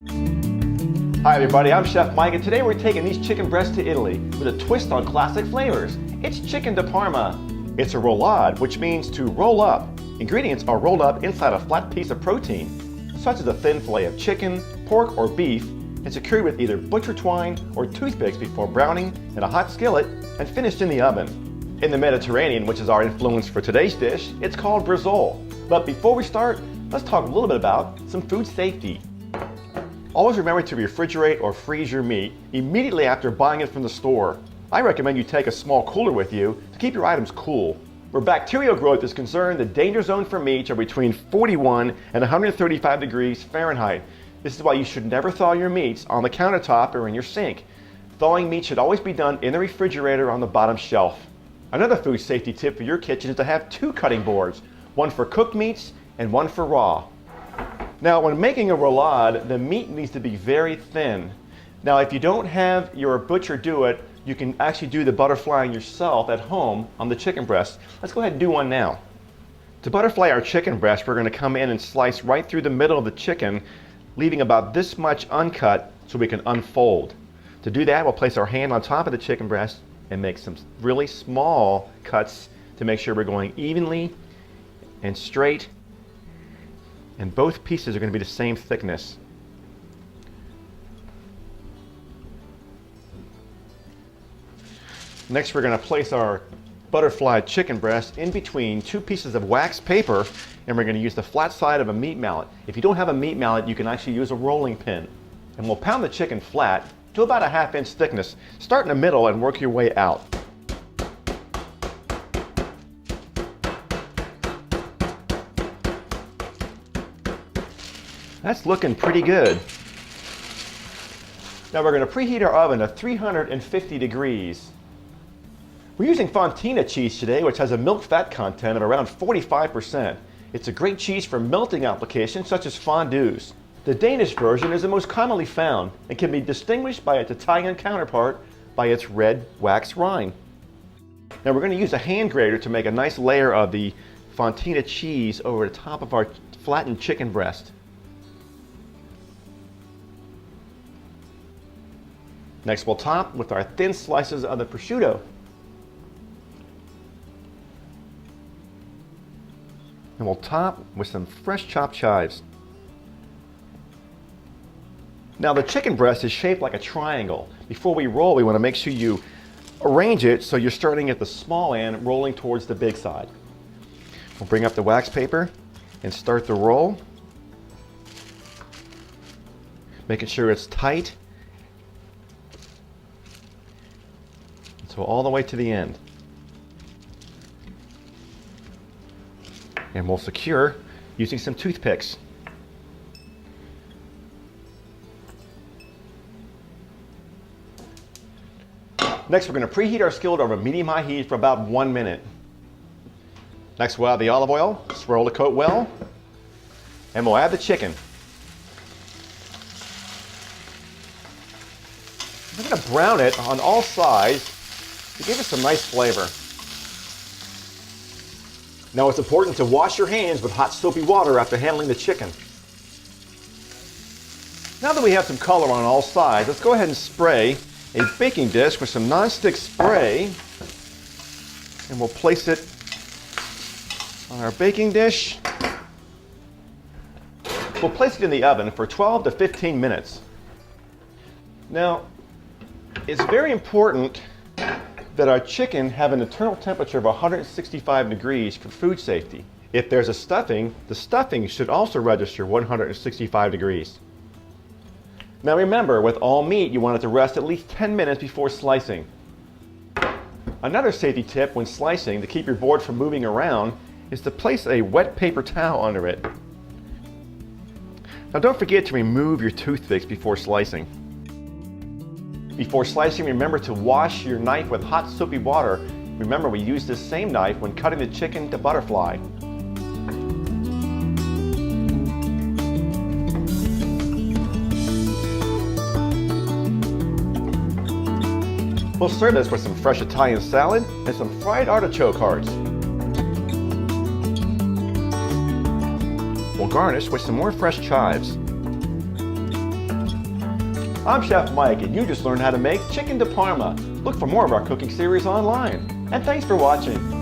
Hi everybody, I'm Chef Mike, and today we're taking these chicken breasts to Italy with a twist on classic flavors. It's chicken de Parma. It's a roulade, which means to roll up. Ingredients are rolled up inside a flat piece of protein, such as a thin fillet of chicken, pork, or beef, and secured with either butcher twine or toothpicks before browning in a hot skillet and finished in the oven. In the Mediterranean, which is our influence for today's dish, it's called brisole. But before we start, let's talk a little bit about some food safety. Always remember to refrigerate or freeze your meat immediately after buying it from the store. I recommend you take a small cooler with you to keep your items cool. Where bacterial growth is concerned, the danger zone for meats are between 41 and 135 degrees Fahrenheit. This is why you should never thaw your meats on the countertop or in your sink. Thawing meat should always be done in the refrigerator on the bottom shelf. Another food safety tip for your kitchen is to have two cutting boards, one for cooked meats and one for raw. Now, when making a roulade, the meat needs to be very thin. Now, if you don't have your butcher do it, you can actually do the butterflying yourself at home on the chicken breast. Let's go ahead and do one now. To butterfly our chicken breast, we're going to come in and slice right through the middle of the chicken, leaving about this much uncut so we can unfold. To do that, we'll place our hand on top of the chicken breast and make some really small cuts to make sure we're going evenly and straight, and both pieces are going to be the same thickness. Next, we're going to place our butterfly chicken breast in between two pieces of wax paper, and we're going to use the flat side of a meat mallet. If you don't have a meat mallet, you can actually use a rolling pin. And we'll pound the chicken flat to about a ½ inch thickness. Start in the middle and work your way out. That's looking pretty good. Now we're going to preheat our oven to 350 degrees. We're using Fontina cheese today, which has a milk fat content of around 45%. It's a great cheese for melting applications such as fondues. The Danish version is the most commonly found and can be distinguished by its Italian counterpart by its red wax rind. Now we're going to use a hand grater to make a nice layer of the Fontina cheese over the top of our flattened chicken breast. Next, we'll top with our thin slices of the prosciutto. And we'll top with some fresh chopped chives. Now, the chicken breast is shaped like a triangle. Before we roll, we want to make sure you arrange it so you're starting at the small end, rolling towards the big side. We'll bring up the wax paper and start the roll, making sure it's tight. So all the way to the end. And we'll secure using some toothpicks. Next, we're going to preheat our skillet over medium-high heat for about 1 minute. Next, we'll add the olive oil, swirl the coat well, and we'll add the chicken. We're going to brown it on all sides to give it some nice flavor. Now, it's important to wash your hands with hot soapy water after handling the chicken. Now that we have some color on all sides, let's go ahead and spray a baking dish with some non-stick spray, and we'll place it on our baking dish. We'll place it in the oven for 12 to 15 minutes. Now, it's very important that our chicken have an internal temperature of 165 degrees for food safety. If there's a stuffing, the stuffing should also register 165 degrees. Now remember, with all meat, you want it to rest at least 10 minutes before slicing. Another safety tip when slicing to keep your board from moving around is to place a wet paper towel under it. Now don't forget to remove your toothpicks before slicing. Before slicing, remember to wash your knife with hot soapy water. Remember, we use this same knife when cutting the chicken to butterfly. We'll serve this with some fresh Italian salad and some fried artichoke hearts. We'll garnish with some more fresh chives. I'm Chef Mike, and you just learned how to make chicken de Parma. Look for more of our cooking series online. And thanks for watching.